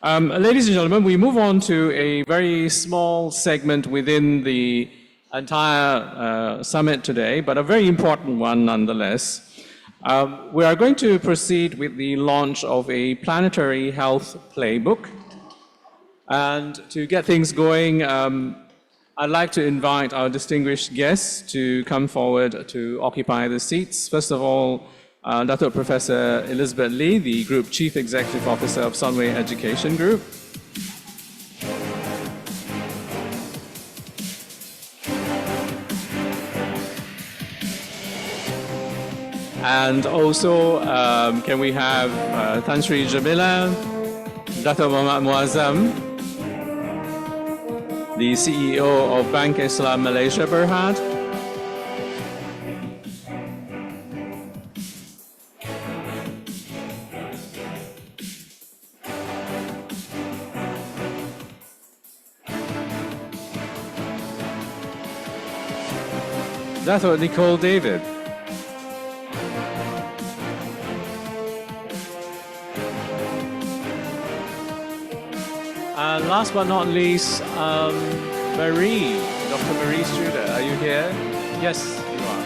Ladies and gentlemen, we move on to a very small segment within the entire summit today, but a very important one nonetheless. We are going to proceed with the launch of a planetary health playbook. And to get things going, I'd like to invite our distinguished guests to come forward to occupy the seats. First of all, Dato Professor Elizabeth Lee, the Group Chief Executive Officer of Sunway Education Group. And also, can we have Tan Sri Jamila, Dato Muhammad Muazzam, the CEO of Bank Islam Malaysia Berhad. Dato Nicole David. And last but not least, Marie, Dr. Marie Struder, are you here? Yes, you are.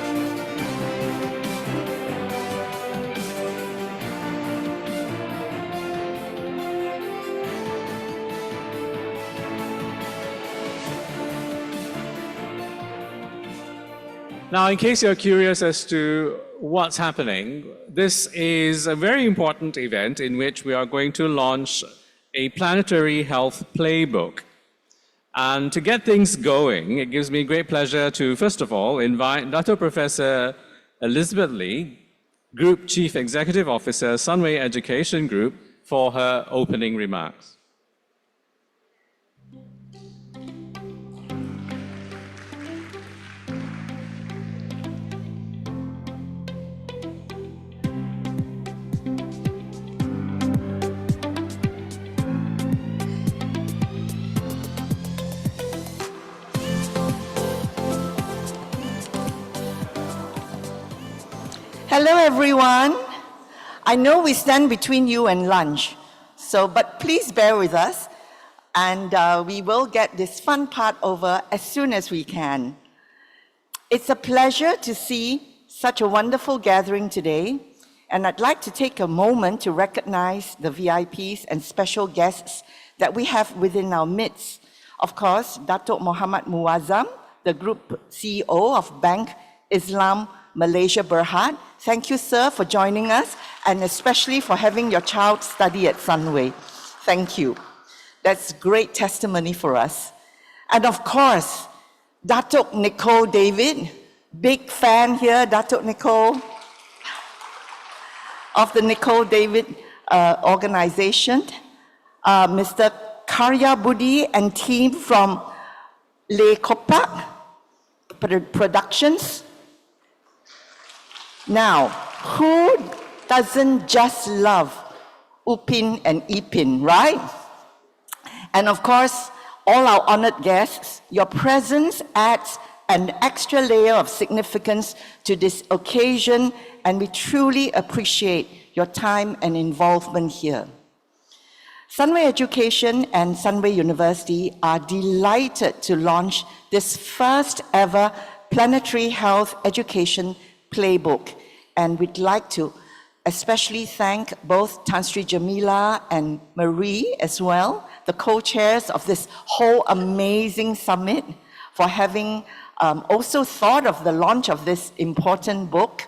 Now, in case you're curious as to what's happening, this is a very important event in which we are going to launch a planetary health playbook. And to get things going, it gives me great pleasure to, first of all, invite Dato Professor Elizabeth Lee, Group Chief Executive Officer, Sunway Education Group, for her opening remarks. Hello, everyone. I know we stand between you and lunch, but please bear with us, and we will get this fun part over as soon as we can. It's a pleasure to see such a wonderful gathering today, and I'd like to take a moment to recognize the VIPs and special guests that we have within our midst. Of course, Dato Muhammad Muazzam, the Group CEO of Bank Islam Malaysia Berhad. Thank you, sir, for joining us, and especially for having your child study at Sunway. Thank you. That's great testimony for us. And of course, Dato Nicole David, big fan here, Dato Nicole, of the Nicole David organization. Mr. Karya Budi and team from Le Kopak Productions. Now, who doesn't just love Upin and Ipin, right? And of course, all our honored guests, your presence adds an extra layer of significance to this occasion, and we truly appreciate your time and involvement here. Sunway Education and Sunway University are delighted to launch this first ever planetary health education playbook, and we'd like to especially thank both Tan Sri Jamila and Marie as well, the co-chairs of this whole amazing summit, for having also thought of the launch of this important book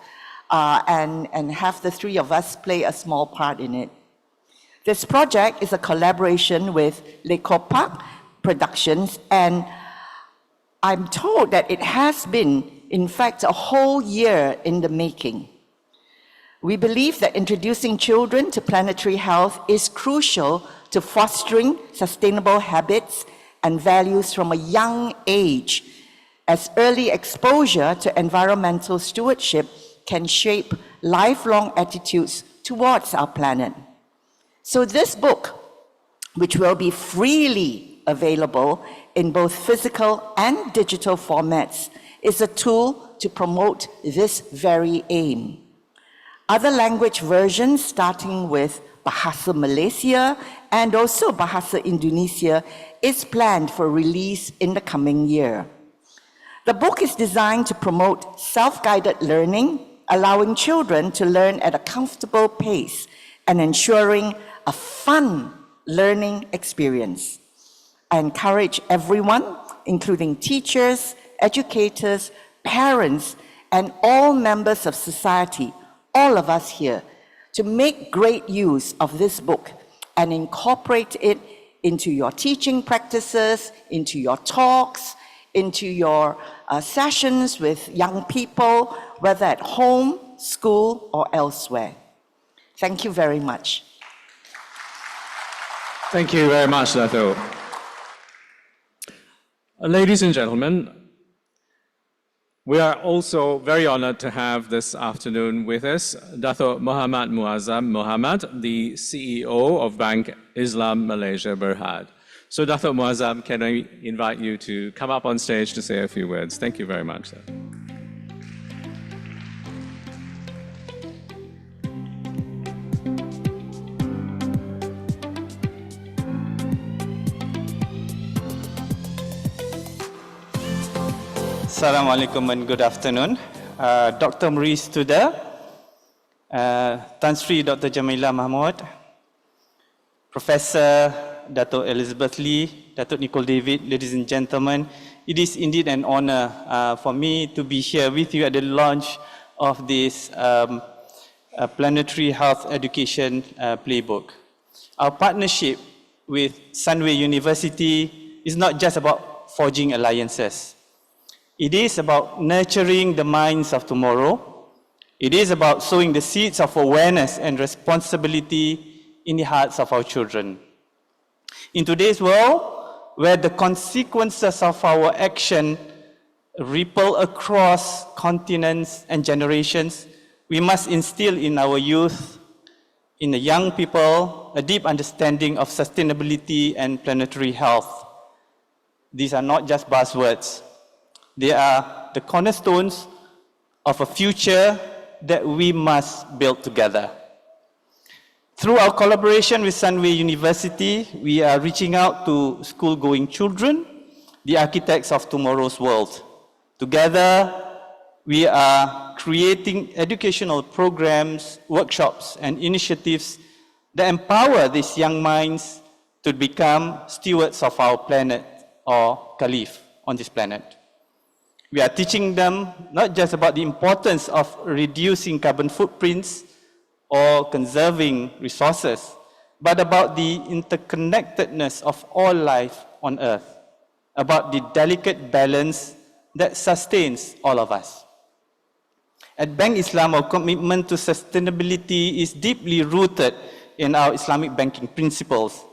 and have the three of us play a small part in it. This project is a collaboration with Le Kopak Productions, and I'm told that it has been, in fact, a whole year in the making. We believe that introducing children to planetary health is crucial to fostering sustainable habits and values from a young age, as early exposure to environmental stewardship can shape lifelong attitudes towards our planet. So this book, which will be freely available in both physical and digital formats, is a tool to promote this very aim. Other language versions, starting with Bahasa Malaysia, and also Bahasa Indonesia is planned for release in the coming year. The book is designed to promote self-guided learning, allowing children to learn at a comfortable pace and ensuring a fun learning experience. I encourage everyone, including teachers, educators, parents, and all members of society, all of us here, to make great use of this book and incorporate it into your teaching practices, into your talks, into your sessions with young people, whether at home, school, or elsewhere. Thank you very much. Thank you very much, Dato'. Ladies and gentlemen, we are also very honored to have this afternoon with us Dato' Muhammad Muazzam Mohamad, the CEO of Bank Islam Malaysia Berhad. So Dato' Muazzam, can I invite you to come up on stage to say a few words? Thank you very much, sir. Assalamualaikum and good afternoon. Dr. Maurice Tudor, Tan Sri Dr. Jamila Mahmud, Professor Dato' Elizabeth Lee, Dato' Nicole David, ladies and gentlemen, it is indeed an honor for me to be here with you at the launch of this Planetary Health Education Playbook. Our partnership with Sunway University is not just about forging alliances. It is about nurturing the minds of tomorrow. It is about sowing the seeds of awareness and responsibility in the hearts of our children. In today's world, where the consequences of our action ripple across continents and generations, we must instill in our youth, in the young people, a deep understanding of sustainability and planetary health. These are not just buzzwords. They are the cornerstones of a future that we must build together. Through our collaboration with Sunway University, we are reaching out to school-going children, the architects of tomorrow's world. Together, we are creating educational programs, workshops, and initiatives that empower these young minds to become stewards of our planet, or Caliph on this planet. We are teaching them not just about the importance of reducing carbon footprints or conserving resources, but about the interconnectedness of all life on Earth, about the delicate balance that sustains all of us. At Bank Islam, our commitment to sustainability is deeply rooted in our Islamic banking principles,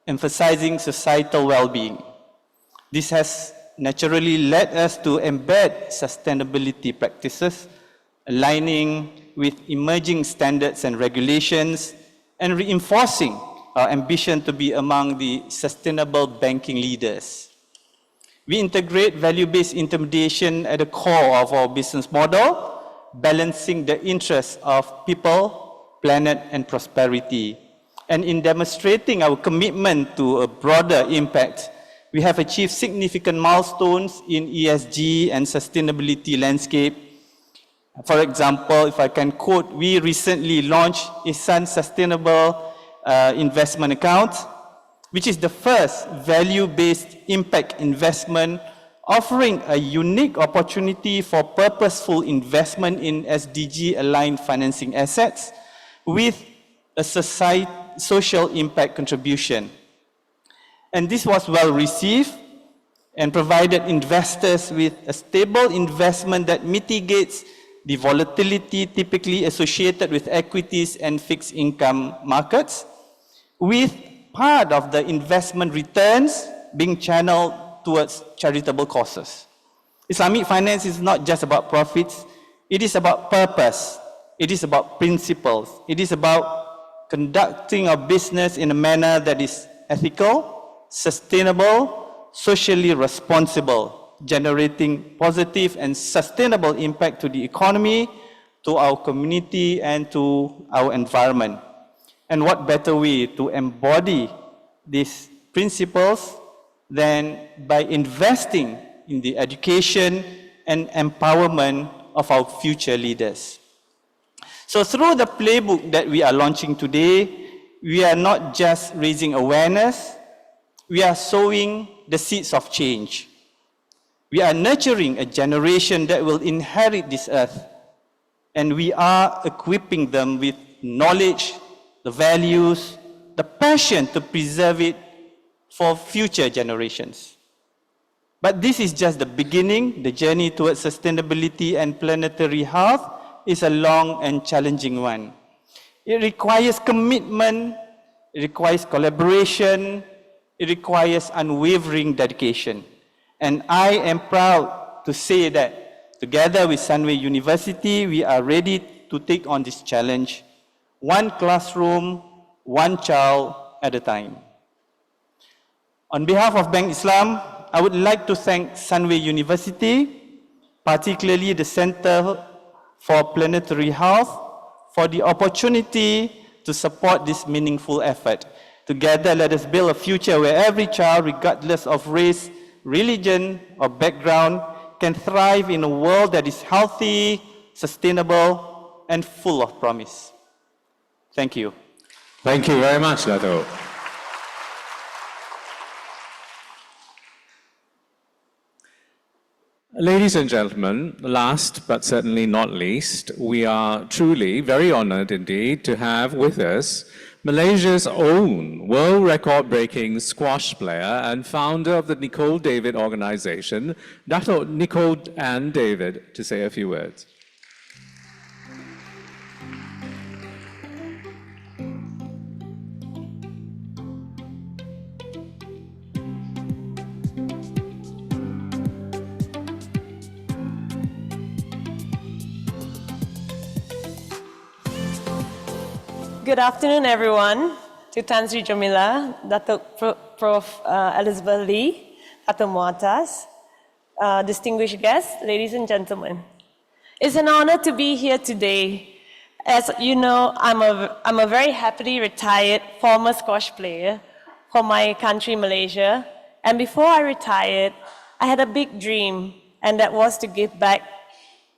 emphasizing societal well-being. This has naturally led us to embed sustainability practices, aligning with emerging standards and regulations, and reinforcing our ambition to be among the sustainable banking leaders. We integrate value-based intermediation at the core of our business model, balancing the interests of people, planet, and prosperity. And in demonstrating our commitment to a broader impact, we have achieved significant milestones in ESG and sustainability landscape. For example, if I can quote, we recently launched Ihsan Sustainable Investment Account, which is the first value-based impact investment offering a unique opportunity for purposeful investment in SDG-aligned financing assets with a social impact contribution. And this was well received and provided investors with a stable investment that mitigates the volatility typically associated with equities and fixed income markets, with part of the investment returns being channeled towards charitable causes. Islamic finance is not just about profits, it is about purpose, it is about principles, it is about conducting our business in a manner that is ethical, sustainable, socially responsible, generating positive and sustainable impact to the economy, to our community, and to our environment. And what better way to embody these principles than by investing in the education and empowerment of our future leaders. So through the playbook that we are launching today, we are not just raising awareness, we are sowing the seeds of change. We are nurturing a generation that will inherit this earth, and we are equipping them with knowledge, the values, the passion to preserve it for future generations. But this is just the beginning. The journey towards sustainability and planetary health is a long and challenging one. It requires commitment, it requires collaboration, it requires unwavering dedication. And I am proud to say that together with Sunway University, we are ready to take on this challenge, one classroom, one child at a time. On behalf of Bank Islam, I would like to thank Sunway University, particularly the Center for Planetary Health, for the opportunity to support this meaningful effort. Together, let us build a future where every child, regardless of race, religion, or background, can thrive in a world that is healthy, sustainable, and full of promise. Thank you. Thank you very much, Dato'. Ladies and gentlemen, last but certainly not least, we are truly very honored indeed to have with us Malaysia's own world record-breaking squash player and founder of the Nicole David organization, Dato' Nicole Ann David, to say a few words. Good afternoon, everyone. To Tan Sri Jamila, Dato' Prof. Elizabeth Lee, Dato' Muatas, distinguished guests, ladies and gentlemen. It's an honor to be here today. As you know, I'm a very happily retired former squash player for my country, Malaysia. And before I retired, I had a big dream, and that was to give back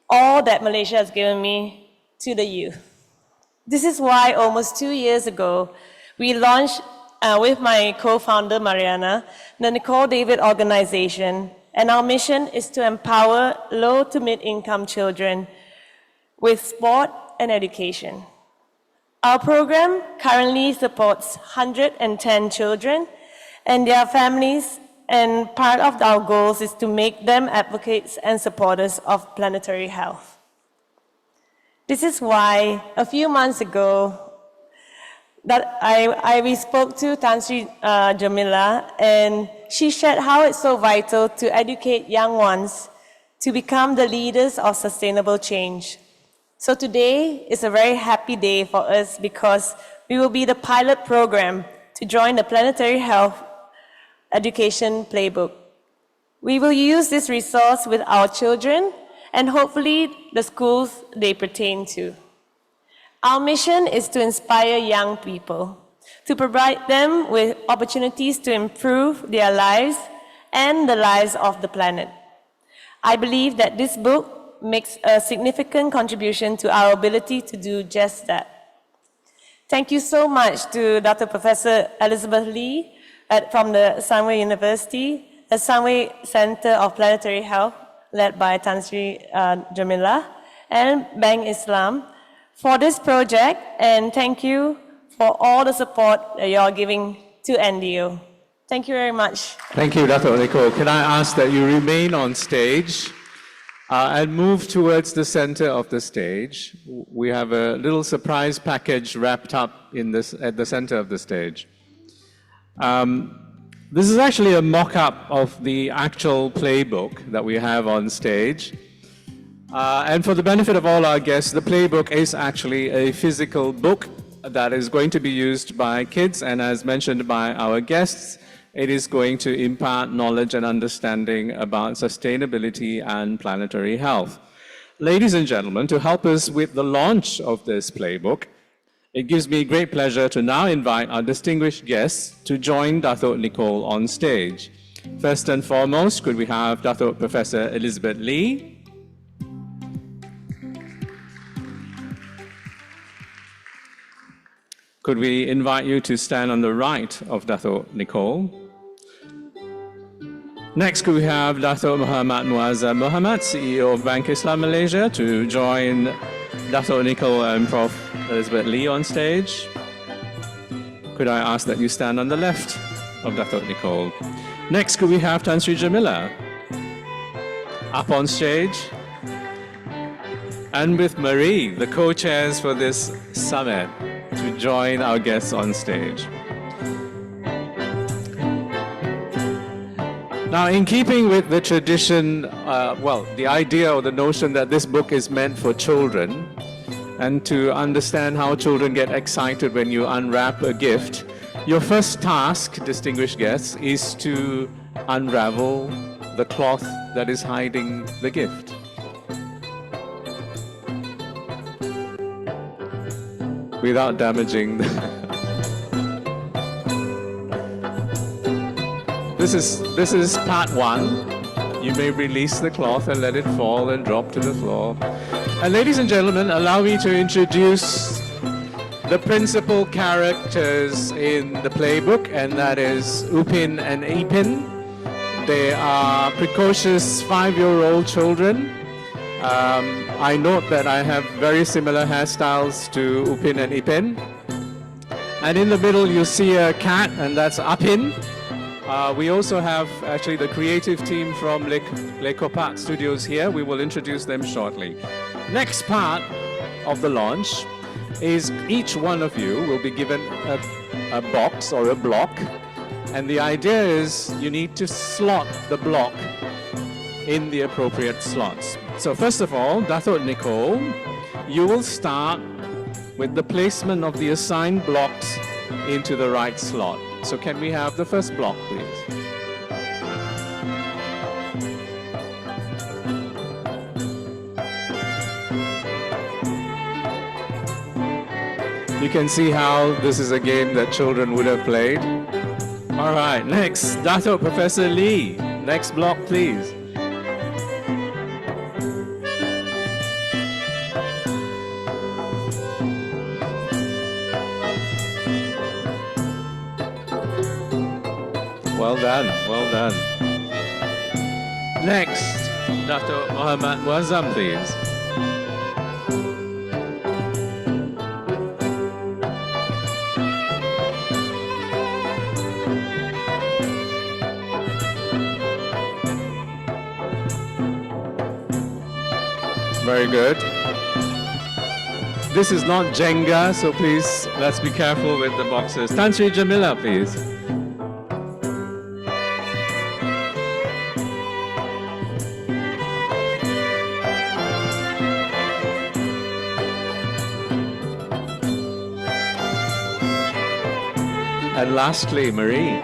all that Malaysia has given me to the youth. This is why almost 2 years ago, we launched with my co-founder Mariana, the Nicole David organization, and our mission is to empower low to mid-income children with sport and education. Our program currently supports 110 children and their families, and part of our goals is to make them advocates and supporters of planetary health. This is why a few months ago that we spoke to Tan Sri Jamila, and she shared how it's so vital to educate young ones to become the leaders of sustainable change. So today is a very happy day for us because we will be the pilot program to join the Planetary Health Education Playbook. We will use this resource with our children and hopefully the schools they pertain to. Our mission is to inspire young people, to provide them with opportunities to improve their lives and the lives of the planet. I believe that this book makes a significant contribution to our ability to do just that. Thank you so much to Dr. Professor Elizabeth Lee from the Sunway University, the Sunway Center of Planetary Health, led by Tan Sri Jamila, and Bank Islam for this project, and thank you for all the support that you're giving to NDO. Thank you very much. Thank you, Dato' Nicole. Can I ask that you remain on stage and move towards the center of the stage? We have a little surprise package wrapped up at the center of the stage. This is actually a mock-up of the actual playbook that we have on stage. And for the benefit of all our guests, the playbook is actually a physical book that is going to be used by kids, and as mentioned by our guests, it is going to impart knowledge and understanding about sustainability and planetary health. Ladies and gentlemen, to help us with the launch of this playbook It gives me great pleasure to now invite our distinguished guests to join Dato' Nicole on stage. First and foremost, could we have Dato' Professor Elizabeth Lee? Could we invite you to stand on the right of Dato' Nicole? Next, could we have Dato' Muhammad Muazzam Mohamad, CEO of Bank Islam Malaysia, to join Dato' Nicole and Prof. Elizabeth Lee on stage? Could I ask that you stand on the left of Dato' Nicole? Next, could we have Tan Sri Jamila up on stage? And with Marie, the co-chairs for this summit, to join our guests on stage. Now, in keeping with the tradition, the idea or the notion that this book is meant for children, and to understand how children get excited when you unwrap a gift, your first task, distinguished guests, is to unravel the cloth that is hiding the gift. Without damaging This is part one. You may release the cloth and let it fall and drop to the floor. And ladies and gentlemen, allow me to introduce the principal characters in the playbook, and that is Upin and Ipin. They are precocious 5-year-old children. I note that I have very similar hairstyles to Upin and Ipin. And in the middle you see a cat, and that's Apin. We also have actually the creative team from Le Copac Studios here. We will introduce them shortly. Next part of the launch is each one of you will be given a box or a block. And the idea is you need to slot the block in the appropriate slots. So first of all, Dato' Nicole, you will start with the placement of the assigned blocks into the right slot. So can we have the first block, please? You can see how this is a game that children would have played. All right, next, Dato' Professor Lee. Next block, please. Well done, well done. Next, Dato' Muhammad Muazzam, please. Very good. This is not Jenga, so please, let's be careful with the boxes. Tan Sri Jamila, please. And lastly, Marie.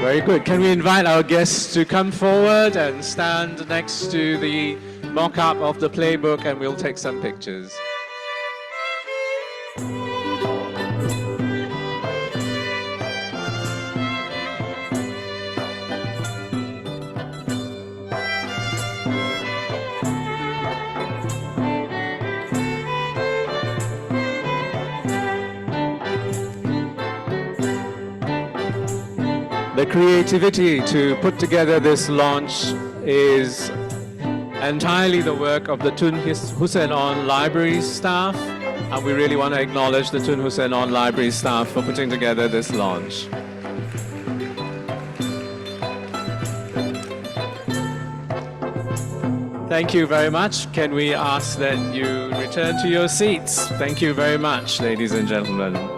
Very good. Can we invite our guests to come forward and stand next to the mock-up of the playbook, and we'll take some pictures. The creativity to put together this launch is entirely the work of the Tun Hussein On Library staff, and we really want to acknowledge the Tun Hussein On Library staff for putting together this launch. Thank you very much. Can we ask that you return to your seats? Thank you very much, ladies and gentlemen.